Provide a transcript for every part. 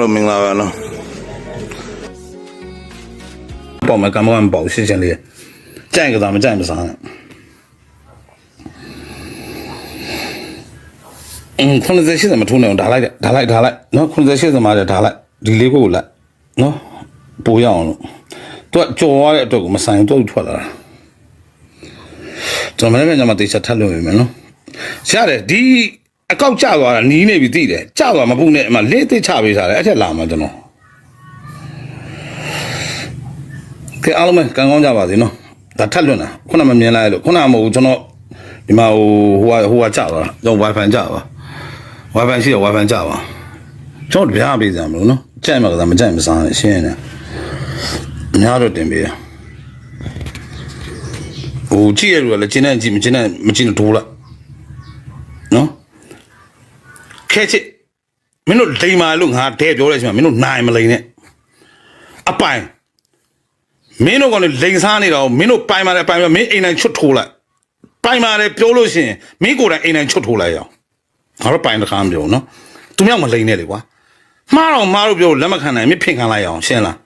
Hello မင်္ဂလာပါနော်ပေါ့မကမောင်ပေါ့ရှင်းရှင်းလေးကြိုက်ကစားမကြိုက်မစားနဲ့98မထိုးနေအောင်ဓာလိုက်နော်98မှာဓာလိုက်ဒီလေးကိုလိုက်နော်ပိုရအောင်လို့သူကကြော်ရတဲ့အတွက်ကိုမဆိုင်သူ့ထွက်လာတာကျွန်တော်လည်းညမှာတေချာထပ်လို့ရမယ်နော်ရတယ်ဒီအကောက်ကျသွားတာနီးနေပြီသိတယ်ကျသွားမပုနဲ့အမလေးသိချပေးထားတယ်အဲ့ထက်လာမှာကျွန်တော်ကဲအားလုံးပဲကံကောင်းကြပါစေနော်ဒါထပ်လွန်းတာခုနမမြင်လိုက်လို့ခုနမဟုတ်ကျွန်တော်ဒီမှာဟိုကကျသွားတာကျွန်တော် wifi ကျသွား wifi ရှိတယ် wifi ကျသွားကျွန်တော်ပြားပေးစမ်းမလို့နော်ကြိုက်မှာကမကြိုက်မစားနဲ့ရှင်းနေအများတော့တင်ပေးရဟိုကြည့်ရလို့လည်းကျင်းနေကြည့်မကျင်းနဲ့ထိုးလိုက်နော်ခဲချစ်မင်းတို့လိန်မာလို့ငါတဲ့ပြောလိုက်ချင်မှာမင်းတို့နိုင်မလိန်နဲ့အပိုင်မင်းတို့ကလည်းလိန်စားနေတော့မင်းတို့ပိုင်ပါတယ်ပိုင်မင်းအိမ်တိုင်းချွတ်ထိုးလိုက်ပိုင်ပါတယ်ပြောလို့ရှိရင်မင်းကိုယ်တိုင်အိမ်တိုင်းချွတ်ထိုးလိုက်ရအောင်ငါတို့ပိုင်တခါမပြောနော်သူမြောက်မလိန်နဲ့လေကွာမှားတော့ပြောလက်မခံနိုင်မင်းဖင်ခံလိုက်ရအောင်ရှင်းလား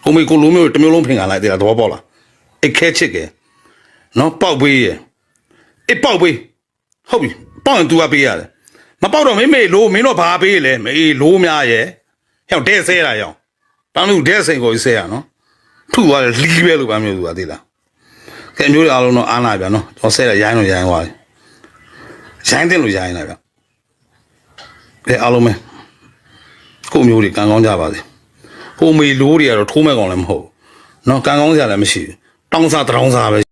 ဟိုမေကိုလိုမျိုးတစ်မျိုးလုံးဖင်ခံလိုက်သေးတာသဘောပေါက်လားအိတ်ခဲချစ်ကဲနော်ပေါက်ပေးရအိတ်ပေါက်ပေးဟုတ်ပြီပေါက်ရင် तू ကပေးရတယ်မပေါက်တော့မေလို့မင်းတို့ဘာပေးလဲမေလို့များရဲ့ဟဲ့ဒဲဆဲတာရောတန်းလို့ဒဲစိန်ကိုဆဲရနော်ထုသွားတယ်လီးပဲလို့ပါမျိုး तू ကသိလားကဲမျိုးတွေအားလုံးတော့အားနာပြန်နော်တော့ဆဲရရိုင်းသွားတယ်ရိုင်းတင်လို့ရိုင်းလာပြန်ကဲအားလုံးပဲကိုမျိုးတွေကံကောင်းကြပါစေဟိုမေလို့တွေကတော့ထိုးမဲ့ကောင်လည်းမဟုတ်နော်ကံကောင်းစရာလည်းမရှိဘူးတောင်းစားတောင်းစားပဲ